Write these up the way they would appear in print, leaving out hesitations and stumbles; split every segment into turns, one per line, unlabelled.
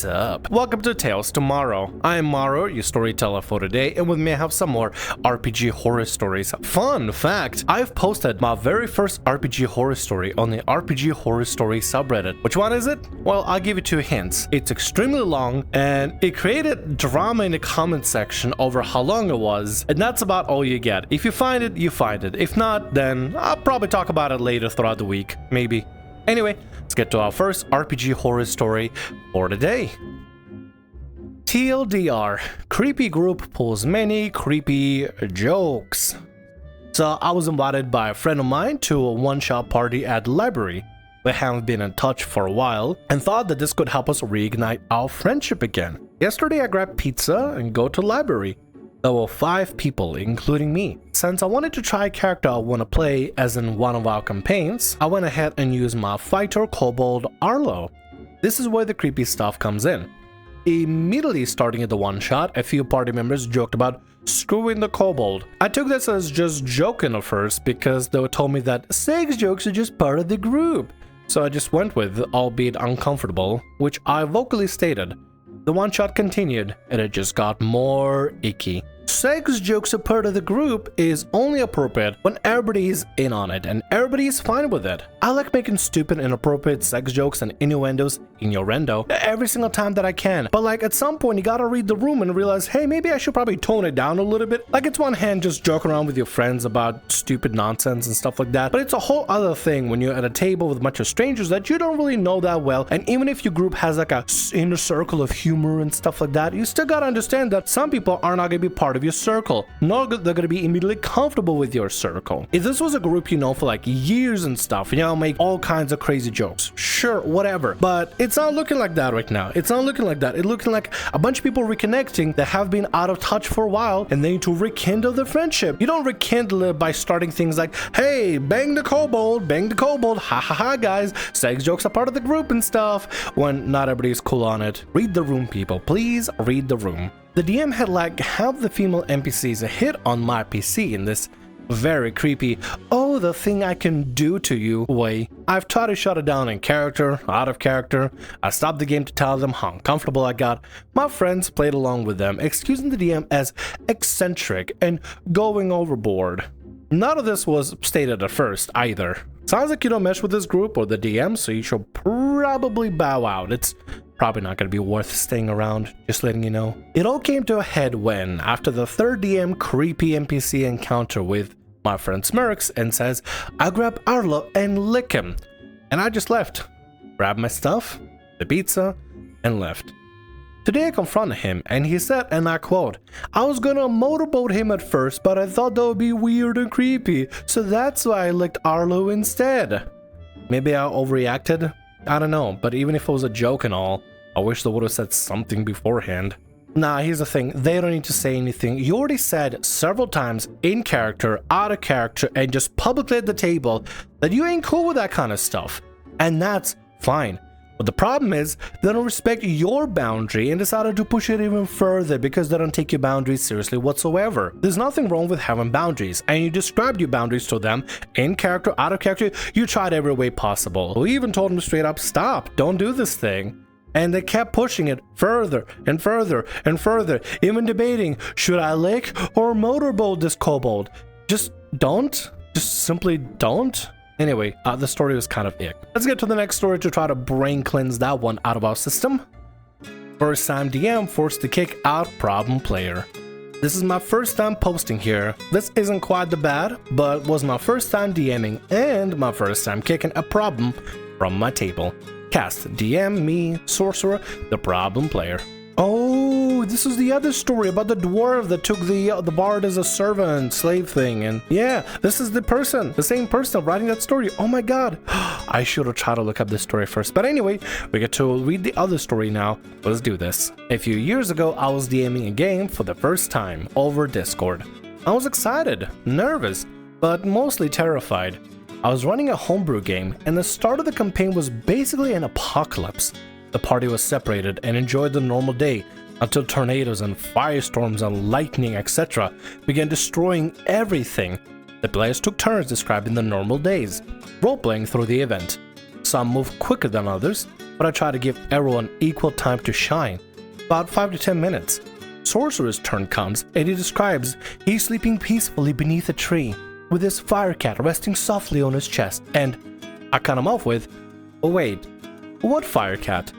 What's up? Welcome to Tales Tomorrow. I am Morrow, your storyteller for today, and with me I have some more RPG horror stories. Fun fact, I've posted my very first RPG horror story on the RPG Horror Stories subreddit. Which one is it? Well, I'll give you 2 hints. It's extremely long, and it created drama in the comment section over how long it was, and that's about all you get. If you find it, you find it. If not, then I'll probably talk about it later throughout the week, maybe. Anyway, let's get to our first RPG horror story for today. TLDR, creepy group pulls many creepy jokes. So I was invited by a friend of mine to a one-shot party at the library. We haven't been in touch for a while and thought that this could help us reignite our friendship again. Yesterday I grabbed pizza and go to the library. There were 5 people, including me. Since I wanted to try a character I want to play as in one of our campaigns, I went ahead and used my fighter kobold Arlo. This is where the creepy stuff comes in. Immediately starting at the one-shot, a few party members joked about screwing the kobold. I took this as just joking at first because they told me that sex jokes are just part of the group. So I just went with, albeit uncomfortable, which I vocally stated. The one-shot continued, and it just got more icky. Sex jokes are part of the group is only appropriate when everybody's in on it and everybody's fine with it. I like making stupid, inappropriate sex jokes and innuendos every single time that I can. But like at some point you gotta read the room and realize, hey, maybe I should probably tone it down a little bit. Like it's one hand just joking around with your friends about stupid nonsense and stuff like that. But it's a whole other thing when you're at a table with a bunch of strangers that you don't really know that well. And even if your group has like a inner circle of humor and stuff like that, you still gotta understand that some people are not gonna be part of your circle, nor they're gonna be immediately comfortable with your circle. If this was a group you know for like years and stuff, you know, make all kinds of crazy jokes, sure, whatever. But it's not looking like that right now. It's not looking like that. It's looking like a bunch of people reconnecting that have been out of touch for a while, and they need to rekindle their friendship. You don't rekindle it by starting things like, hey, bang the kobold, ha ha ha, guys, sex jokes are part of the group and stuff, when not everybody's cool on it. Read the room, people. Please read the room. The DM had like half the female NPCs hit on my PC in this very creepy, oh, the thing I can do to you way. I've tried to shut it down in character, out of character. I stopped the game to tell them how uncomfortable I got. My friends played along with them, excusing the DM as eccentric and going overboard. None of this was stated at first either. Sounds like you don't mesh with this group or the DM, so you should probably bow out. It's probably not going to be worth staying around, just letting you know. It all came to a head when, after the 3rd DM creepy NPC encounter with my friend smirks and says, I grab Arlo and lick him. And I just left. Grabbed my stuff, the pizza, and left. Today I confronted him and he said, and I quote, I was gonna motorboat him at first, but I thought that would be weird and creepy, so that's why I licked Arlo instead. Maybe I overreacted? I don't know, but even if it was a joke and all, I wish they would have said something beforehand. Nah, here's the thing, they don't need to say anything. You already said several times, in character, out of character, and just publicly at the table, that you ain't cool with that kind of stuff. And that's fine. But the problem is, they don't respect your boundary and decided to push it even further because they don't take your boundaries seriously whatsoever. There's nothing wrong with having boundaries, and you described your boundaries to them, in character, out of character, you tried every way possible. We even told them straight up, stop, don't do this thing. And they kept pushing it further and further and further, even debating, should I lick or motorboat this kobold? Just don't. Just simply don't. Anyway, the story was kind of ick. Let's get to the next story to try to brain cleanse that one out of our system. First time DM forced to kick out problem player. This is my first time posting here. This isn't quite the bad, but was my first time DMing and my first time kicking a problem from my table. Cast DM, me, sorcerer, the problem player. Oh, this is the other story about the dwarf that took the bard as a servant, slave thing. And yeah, this is the same person writing that story. Oh my god. I should have tried to look up this story first. But anyway, we get to read the other story now. Let's do this. A few years ago, I was DMing a game for the first time over Discord. I was excited, nervous, but mostly terrified. I was running a homebrew game, and the start of the campaign was basically an apocalypse. The party was separated and enjoyed the normal day until tornadoes and firestorms and lightning, etc. began destroying everything. The players took turns describing the normal days, role-playing through the event. Some moved quicker than others, but I try to give everyone equal time to shine. About 5 to 10 minutes. Sorcerer's turn comes, and he describes he's sleeping peacefully beneath a tree, with his fire cat resting softly on his chest, and I cut him off with, oh wait, what fire cat?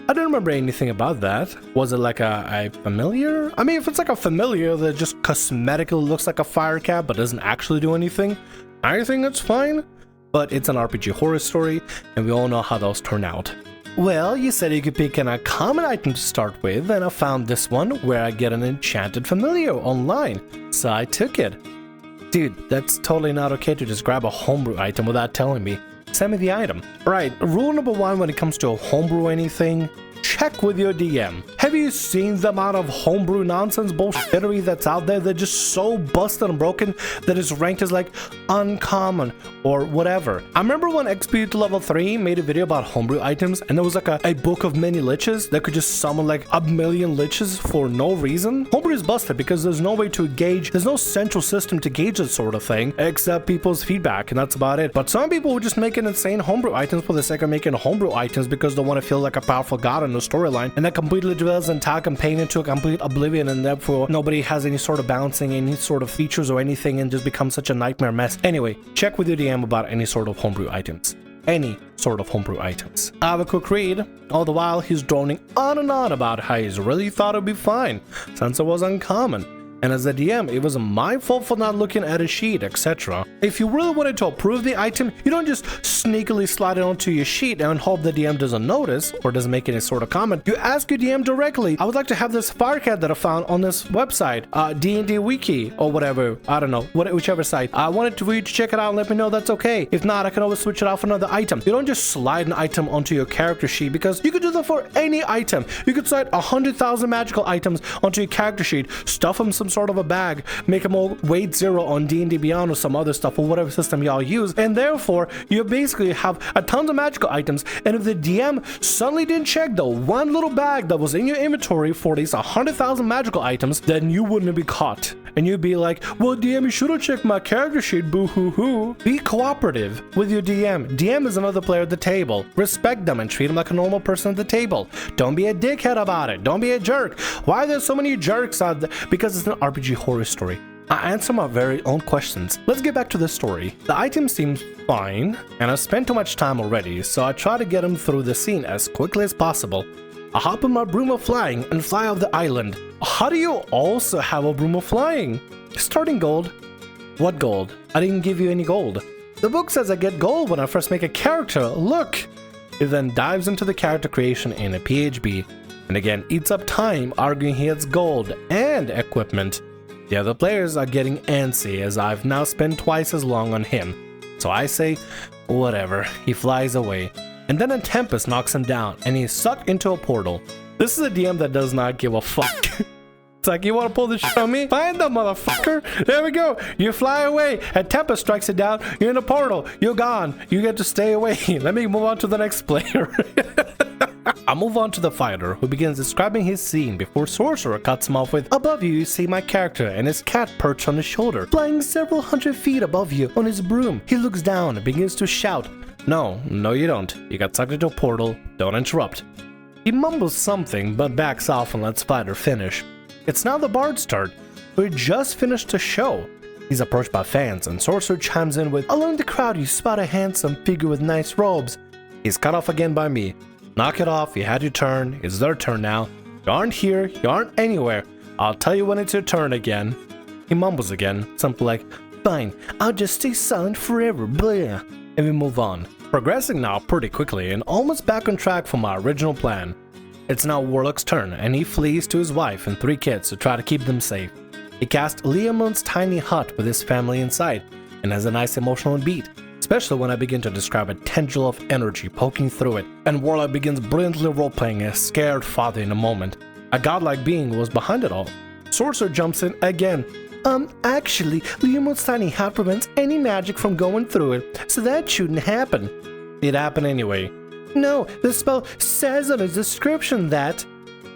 I don't remember anything about that. Was it like a familiar? I mean, if it's like a familiar that just cosmetically looks like a fire cat but doesn't actually do anything, I think it's fine. But it's an RPG horror story, and we all know how those turn out. Well, you said you could pick an uncommon item to start with, and I found this one where I get an enchanted familiar online, so I took it. Dude, that's totally not okay to just grab a homebrew item without telling me. Send me the item. Right, rule number 1 when it comes to a homebrew anything, check with your DM. Have you seen the amount of homebrew nonsense bullshittery that's out there that's just so busted and broken that is ranked as like uncommon or whatever? I remember when XP to level 3 made a video about homebrew items, and there was like a book of many liches that could just summon like a million liches for no reason. Homebrew is busted because there's no way to gauge, there's no central system to gauge that sort of thing except people's feedback, and that's about it. But some people would just make insane homebrew items for the sake of making homebrew items because they want to feel like a powerful god in the storyline, and that completely dwells the entire campaign into a complete oblivion, and therefore nobody has any sort of balancing, any sort of features or anything, and just becomes such a nightmare mess. Anyway, check with your DM about any sort of homebrew items. Any sort of homebrew items. I have a quick read. All the while he's droning on and on about how he's really thought it'd be fine since it was uncommon. And as a DM, it was my fault for not looking at a sheet, etc. If you really wanted to approve the item, you don't just sneakily slide it onto your sheet and hope the DM doesn't notice or doesn't make any sort of comment. You ask your DM directly, I would like to have this firecat that I found on this website, D&D Wiki or whatever, I don't know, whichever site. I wanted for you to check it out and let me know that's okay. If not, I can always switch it out for another item. You don't just slide an item onto your character sheet, because you could do that for any item. You could slide 100,000 magical items onto your character sheet, stuff them some sort of a bag, make them all weight 0 on D&D Beyond or some other stuff or whatever system y'all use, and therefore you basically have a tons of magical items. And if the DM suddenly didn't check the one little bag that was in your inventory for these 100,000 magical items, then you wouldn't be caught. And you'd be like, well, DM, you should have checked my character sheet, boo-hoo-hoo. Be cooperative with your DM. DM is another player at the table. Respect them and treat them like a normal person at the table. Don't be a dickhead about it. Don't be a jerk. Why are there so many jerks out there? Because it's an RPG horror story. I answer my very own questions. Let's get back to the story. The item seems fine, and I've spent too much time already, so I try to get him through the scene as quickly as possible. I hop in my broom of flying and fly off the island. How do you also have a broom of flying? Starting gold. What gold? I didn't give you any gold. The book says I get gold when I first make a character. Look! It then dives into the character creation in a PHB, and again eats up time arguing he gets gold and equipment. The other players are getting antsy as I've now spent twice as long on him. So I say, whatever, he flies away. And then a tempest knocks him down and he's sucked into a portal. This is a DM that does not give a fuck. It's like, you want to pull this shit on me? Find the motherfucker. There we go. You fly away. A tempest strikes it down. You're in a portal. You're gone. You get to stay away. Let me move on to the next player. I move on to the fighter, who begins describing his scene before Sorcerer cuts him off with, above you see my character and his cat perched on his shoulder, flying several hundred feet above you on his broom. He looks down and begins to shout, no you don't. You got sucked into a portal. Don't interrupt. He mumbles something but backs off and lets Fighter finish. It's now the bard's turn, who had just finished the show. He's approached by fans and Sorcerer chimes in with, along the crowd you spot a handsome figure with nice robes. He's cut off again by me. Knock it off, you had your turn, it's their turn now. You aren't here, you aren't anywhere. I'll tell you when it's your turn again. He mumbles again, something like, fine, I'll just stay silent forever, blah. And we move on. Progressing now pretty quickly and almost back on track for my original plan. It's now Warlock's turn and he flees to his wife and 3 kids to try to keep them safe. He casts Leomun's tiny hut with his family inside and has a nice emotional beat. Especially when I begin to describe a tendril of energy poking through it, and Warlock begins brilliantly roleplaying a scared father in a moment. A godlike being was behind it all. Sorcerer jumps in again. Actually, Leomun's tiny hut prevents any magic from going through it, so that shouldn't happen. It happened anyway. No, the spell says in its description that...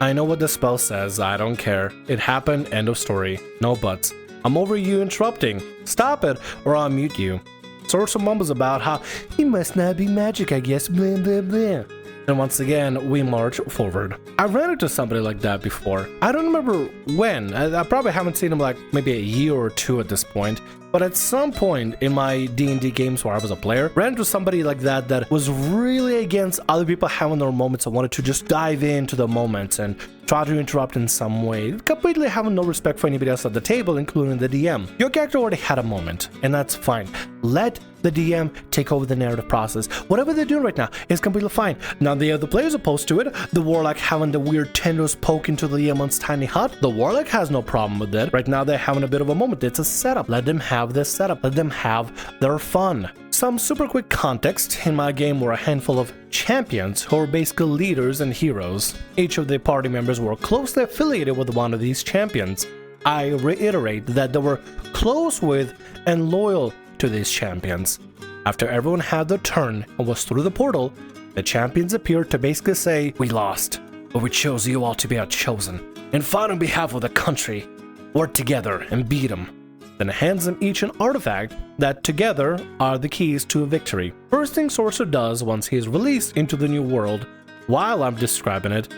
I know what the spell says, I don't care. It happened, end of story. No buts. I'm over you interrupting. Stop it, or I'll mute you. Sorcerer mumbles about how he must not be magic, I guess, blah blah blah. And once again, we march forward. I ran into somebody like that before. I don't remember when. I probably haven't seen him like maybe a year or two at this point. But at some point in my D&D games where I was a player, ran into somebody like that was really against other people having their moments and wanted to just dive into the moments and try to interrupt in some way, completely having no respect for anybody else at the table, including the DM. Your character already had a moment, and that's fine. Let the DM take over the narrative process. Whatever they're doing right now is completely fine. Now the other players opposed to it, the warlock having the weird tendrils poke into the demon's tiny hut, the warlock has no problem with that. Right now they're having a bit of a moment. It's a setup. Let them have this setup. Let them have their fun. Some super quick context. In my game were a handful of champions who were basically leaders and heroes. Each of the party members were closely affiliated with one of these champions. I reiterate that they were close with and loyal to these champions. After everyone had their turn and was through the portal, the champions appeared to basically say, "We lost, but we chose you all to be our chosen, and fight on behalf of the country. Work together and beat them." Then hands them each an artifact that together are the keys to a victory. First thing Sorcerer does once he is released into the new world, while I'm describing it,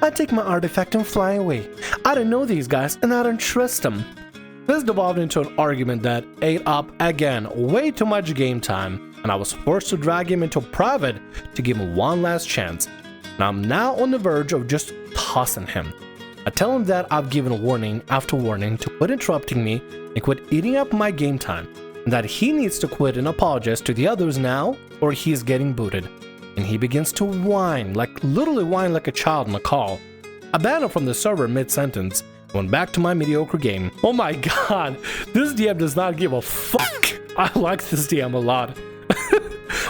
I take my artifact and fly away. I don't know these guys and I don't trust them. This devolved into an argument that ate up, again, way too much game time, and I was forced to drag him into private to give him one last chance. And I'm now on the verge of just tossing him. I tell him that I've given warning after warning to quit interrupting me and quit eating up my game time, and that he needs to quit and apologize to the others now or he's getting booted. And he begins to whine, literally whine like a child in a call. I banned him from the server mid-sentence. Went back to my mediocre game. Oh my god, this DM does not give a fuck. I like this DM a lot.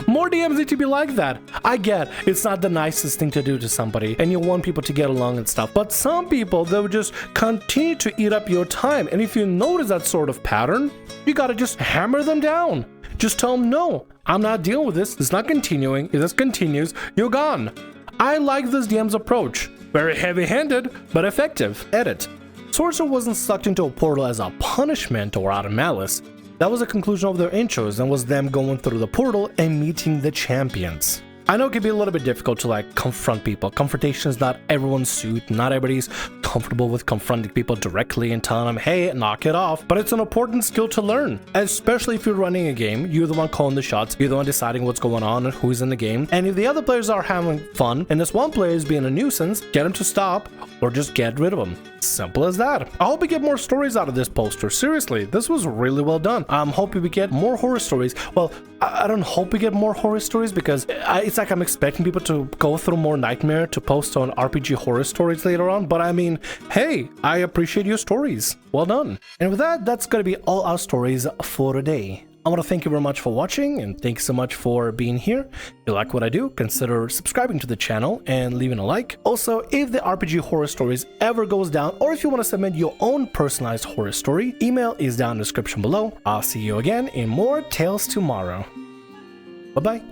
More DMs need to be like that. I get it's not the nicest thing to do to somebody and you want people to get along and stuff, but some people, they'll just continue to eat up your time, and if you notice that sort of pattern, you gotta just hammer them down. Just tell them, no, I'm not dealing with this. It's not continuing. If this continues, you're gone. I like this DM's approach. Very heavy-handed, but effective. Edit. Sorcerer wasn't sucked into a portal as a punishment or out of malice. That was the conclusion of their intros and was them going through the portal and meeting the champions. I know it can be a little bit difficult to confront people. Confrontation is not everyone's suit. Not everybody's comfortable with confronting people directly and telling them, hey, knock it off. But it's an important skill to learn, especially if you're running a game. You're the one calling the shots. You're the one deciding what's going on and who's in the game. And if the other players are having fun and this one player is being a nuisance, get him to stop or just get rid of him. Simple as that. I hope we get more stories out of this poster. Seriously, this was really well done. I'm hoping we get more horror stories. Well, I don't hope we get more horror stories because it's like I'm expecting people to go through more nightmare to post on RPG Horror Stories later on. But I mean, hey, I appreciate your stories. Well done. And with that, that's going to be all our stories for today. I want to thank you very much for watching, and thanks so much for being here. If you like what I do, consider subscribing to the channel and leaving a like. Also, if the RPG Horror Stories ever goes down, or if you want to submit your own personalized horror story, email is down in the description below. I'll see you again in more Tales Tomorrow. Bye-bye.